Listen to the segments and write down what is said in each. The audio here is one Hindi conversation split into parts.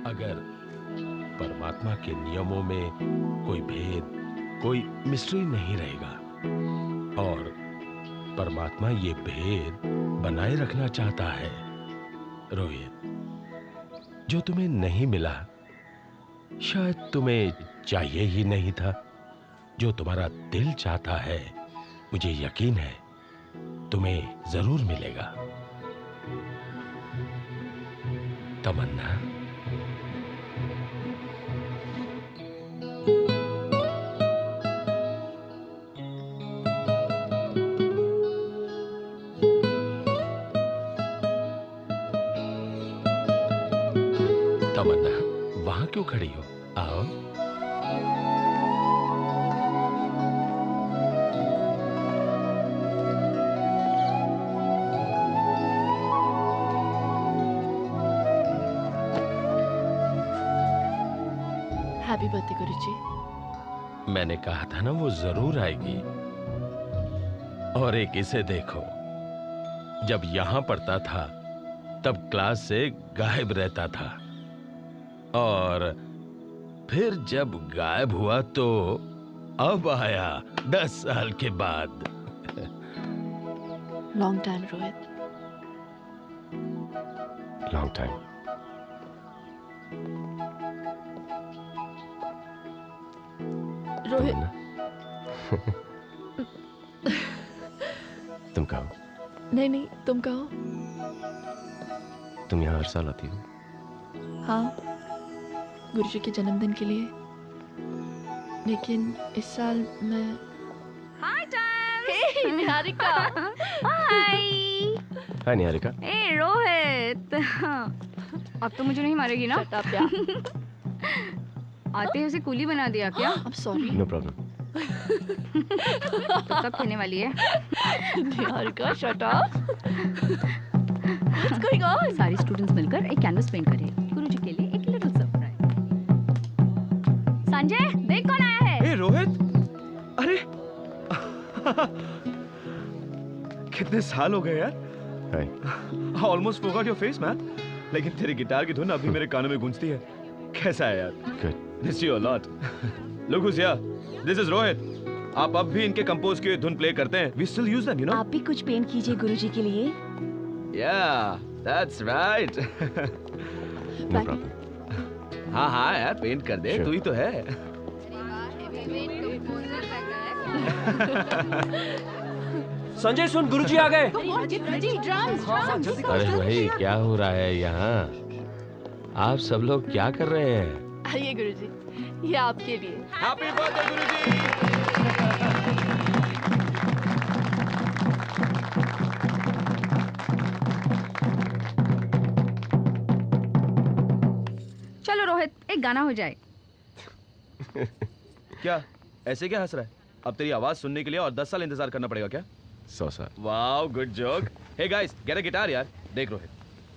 अगर परमात्मा के नियमों में कोई भेद, कोई मिस्ट्री नहीं रहेगा और परमात्मा ये भेद बनाए रखना चाहता है, रोहित, जो तुम्हें नहीं मिला शायद तुम्हें चाहिए ही नहीं था। जो तुम्हारा दिल चाहता है, मुझे यकीन है तुम्हें जरूर मिलेगा। तमन्ना, तमन्ना, वहां क्यों खड़ी हो? आओ। हैप्पी बर्थडे गुरुजी। मैंने कहा था ना वो जरूर आएगी। और एक इसे देखो, जब यहां पढ़ता था तब क्लास से गायब रहता था और फिर जब गायब हुआ तो अब आया 10 साल के बाद। Long time Rohit. Long time. Rohit. तुम कहो। नहीं नहीं, तुम कहो। तुम यहाँ हर साल आती हो? हाँ, गुरुजी के जन्मदिन के लिए। लेकिन इस साल मैं। हाय टाइम। हे निहारिका। हाय। हाय निहारिका। ए रोहित, अब तो मुझे नहीं मारेगी ना? Shut up यार। आते ही उसे कूली बना दिया क्या? I'm sorry। No problem. कब खेलने वाली है? Niharika shut up। What's going on? सारी स्टूडेंट्स मिलकर एक कैनवस पेंट करें गुरुजी के लिए, एक लिटिल सरप्राइज। संजय, देख कौन आया है? हे रोहित, अरे कितने साल हो गए यार। Hi. Almost forgot your face man, लेकिन तेरी गिटार की धुन अभी मेरे कानों में गूंजती है। कैसा है यार? Good. Miss you a lot. Look who's here, this is Rohit. आप अब भी इनके कंपोज की धुन प्ले करते हैं? We still use them, you know. आप भी कुछ पेंट कीजिए गुरुजी के लिए। या दैट्स राइट। No problem. हाँ हाँ यार, पेंट कर दे, तू ही तो है। संजय सुन, गुरुजी आ गए। अरे भाई, क्या हो रहा है यहाँ? आप सब लोग क्या कर रहे हैं? आइए गुरुजी, ये आपके लिए। हैप्पी बर्थडे गुरुजी। चलो रोहित, एक गाना हो जाए। क्या ऐसे क्या हंस रहा है? अब तेरी आवाज सुनने के लिए और 10 साल इंतजार करना पड़ेगा क्या? 100 साल। Wow, good joke. Hey guys, get a guitar यार। देख रोहित,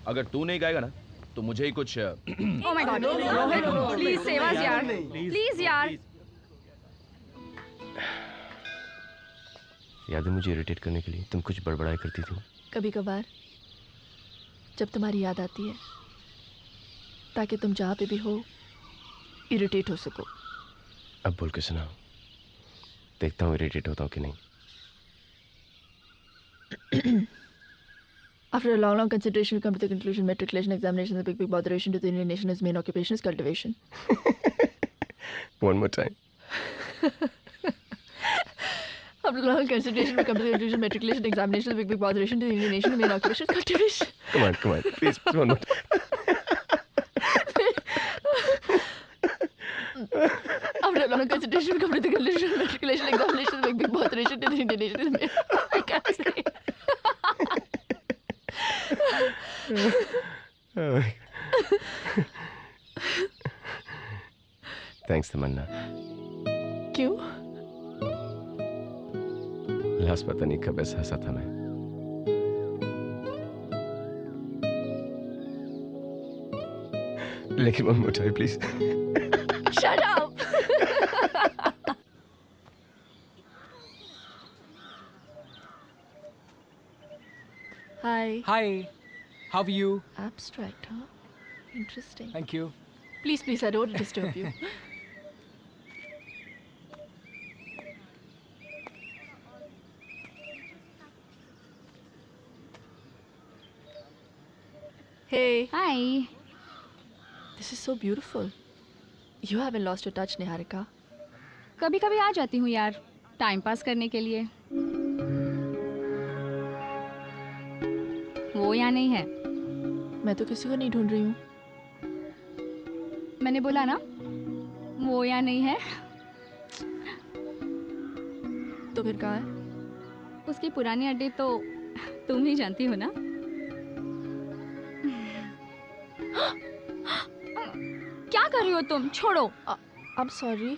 अगर तू नहीं गाएगा ना तो मुझे ही कुछ। Oh my God, Rohit please save us यार, प्लीज यार। याद है मुझे इरिटेट करने के लिए तुम कुछ बड़बड़ाई करती थी? कभी कभार जब तुम्हारी याद आती है, ताकि तुम जहाँ पे भी हो इरिटेट हो सको। अब बोल के सुनाओ, देखता हूँ इरिटेट होता हूँ कि नहीं। After a long consideration, we come to the conclusion matriculation examination is a big botheration to the Indian nation. His main occupation is cultivation. One more time. After long consideration, we come to the conclusion matriculation examination is a big botheration to the Indian nation. His main occupation is cultivation. Come on, please, one more time. After a long consideration, we come to the conclusion matriculation examination is a big botheration to the Indian nation. His main. I can't say. Thanks तमन्ना। क्यों? लास्ट पता नहीं कब ऐसा हंसा था मैं। लेकिन one more time please. Shut up. Hi. Hi. How are you? Abstract, huh? Interesting. Thank you. Please, please, I don't want to disturb you. Hey, hi. this is so beautiful. You haven't lost your touch, Niharika. कभी कभी आ जाती हूँ यार, टाइम पास करने के लिए। वो यहाँ नहीं है। मैं तो किसी को नहीं ढूंढ रही हूँ। मैंने बोला ना, वो यहाँ नहीं है। तो फिर कहाँ है? उसकी पुरानी अड्डे तो तुम ही जानती हो ना। क्या कर रही हो तुम? छोड़ो। I'm sorry,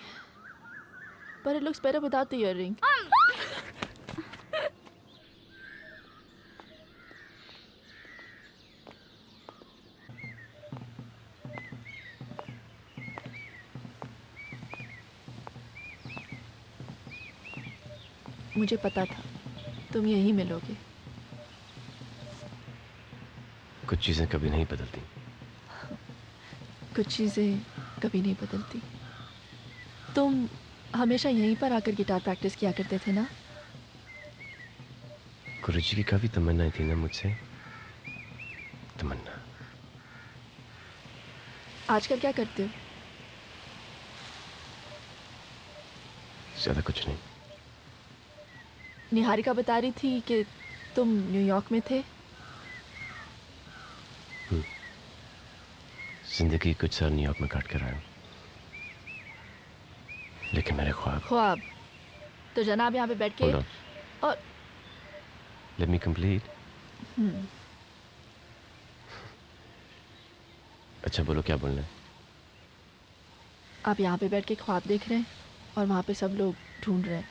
but it looks better without the earring. मुझे पता था तुम यहीं मिलोगे। कुछ चीजें कभी नहीं बदलती। कुछ चीज़ें कभी नहीं बदलती। तुम हमेशा यहीं पर आकर गिटार प्रैक्टिस किया करते थे ना? गुरुजी की काफी तमन्ना थी ना मुझसे। तमन्ना। आजकल क्या करते हो? ज्यादा कुछ नहीं। निहारिका बता रही थी कि तुम न्यूयॉर्क में थे। जिंदगी कुछ साल न्यूयॉर्क में काट कर आया हूं, लेकिन मेरे ख्वाब। तो जनाब यहाँ पे बैठ के और लेट मी कंप्लीट। अच्छा बोलो, क्या बोलना है? आप यहाँ पे बैठ के ख्वाब देख रहे हैं और वहाँ पे सब लोग ढूंढ रहे हैं।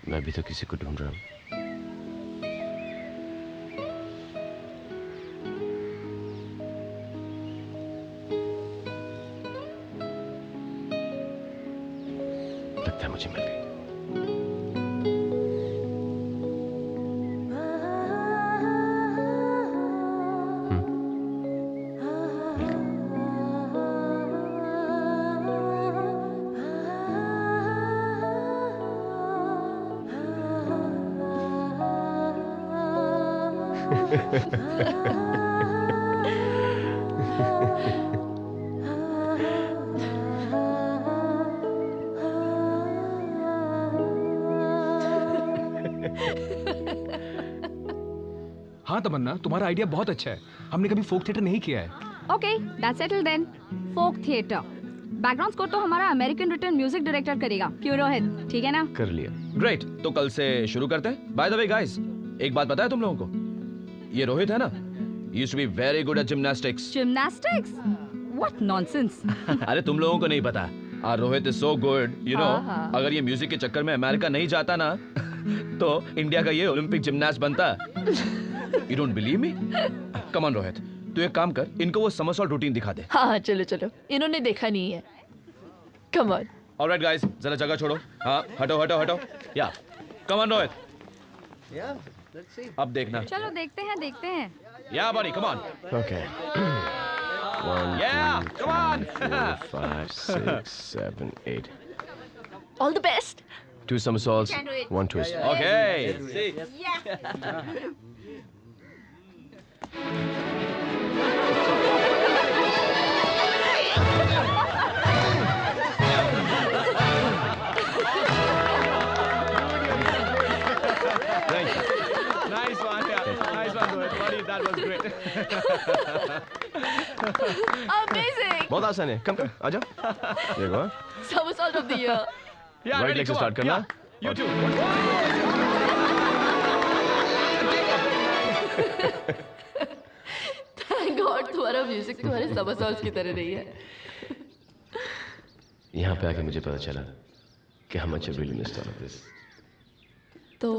मैं भी तो किसी को ढूंढ रहा हूँ। लगता है मुझे मिल गई। हाँ तमन्ना, तुम्हारा आइडिया बहुत अच्छा है। हमने कभी फोक थिएटर नहीं किया है। Okay, that's settled then. Folk theatre. Background score तो हमारा अमेरिकन रिटर्न म्यूजिक डायरेक्टर करेगा, क्यों रोहित? ठीक है ना? कर लिया। ग्रेट, तो कल से शुरू करते हैं। बाय द वे गाइस, एक बात पता है तुम लोगों को? ये रोहित है ना, used to be very good at gymnastics. Gymnastics? What nonsense. अरे तुम लोगों को नहीं पता। Rohit is so good, you know. अगर ये म्यूजिक के चक्कर में अमेरिका नहीं जाता ना तो इंडिया का ये ओलंपिक जिम्नास्ट बनता। You don't believe me? Come on Rohit, तू एक काम कर, इनको वो समरसॉल्ट रूटीन दिखा दे। हाँ चलो चलो, इन्होंने देखा नहीं है। Come on. Alright guys, जरा जगह छोड़ो। हाँ, हटो हटो हटो। या, come on रोहित। अब देखना। चलो देखते हैं। या buddy, come on. Okay. 1, Yeah, 2, come on. 3, 4, 5, 6, 7, 8. All the best. 2 somersaults, 1 twist. Okay. Nice one, yeah. Nice one, Rohit. Buddy, that was great. Amazing. बहुत आसान है। कम आजा। देखो। Somersault of the year. Yeah, Right ready, leg से come start on. करना। Yeah. You too. Thank God तुम्हारा म्यूजिक तुम्हारे somersaults की तरह नहीं है। यहाँ पे आके मुझे पता चला कि how much I really missed all of this. तो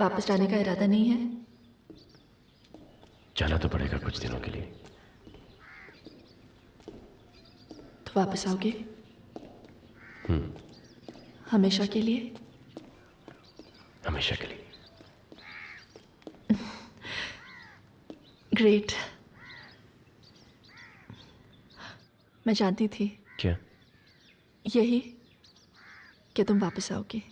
वापस जाने का इरादा नहीं है? जाना तो पड़ेगा कुछ दिनों के लिए। तो वापस आओगे? हमेशा के लिए? हमेशा के लिए। ग्रेट। मैं जानती थी क्या? यही कि तुम वापस आओगे।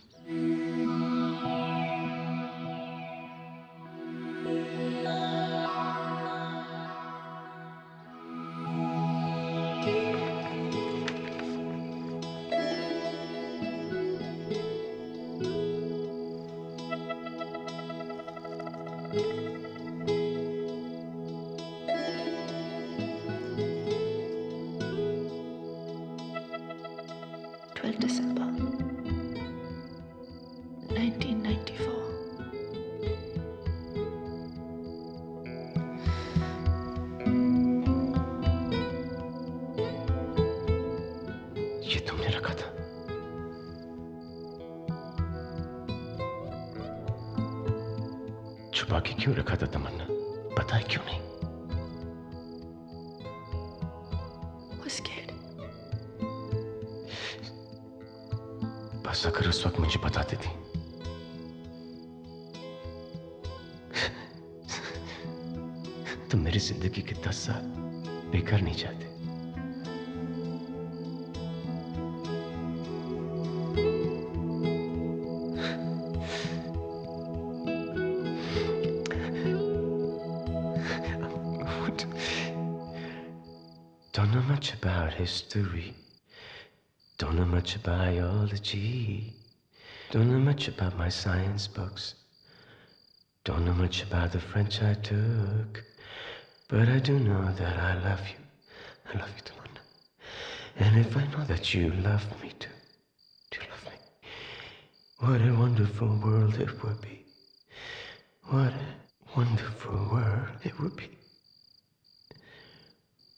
December 1994। ये तुमने रखा था? छुपा के क्यों रखा था तमन्ना? पता है क्यों नहीं? Was scared। बस अगर उस वक्त मुझे बताती थी तो मेरी जिंदगी के 10 साल बेकार नहीं जाते। Don't know much about history. Don't know much about biology. Don't know much about my science books. Don't know much about the French I took. But I do know that I love you. I love you, Tamanna. And if I know that you love me too, do you love me? What a wonderful world it would be. What a wonderful world it would be.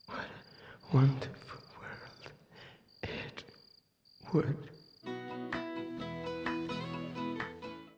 What a wonderful world it would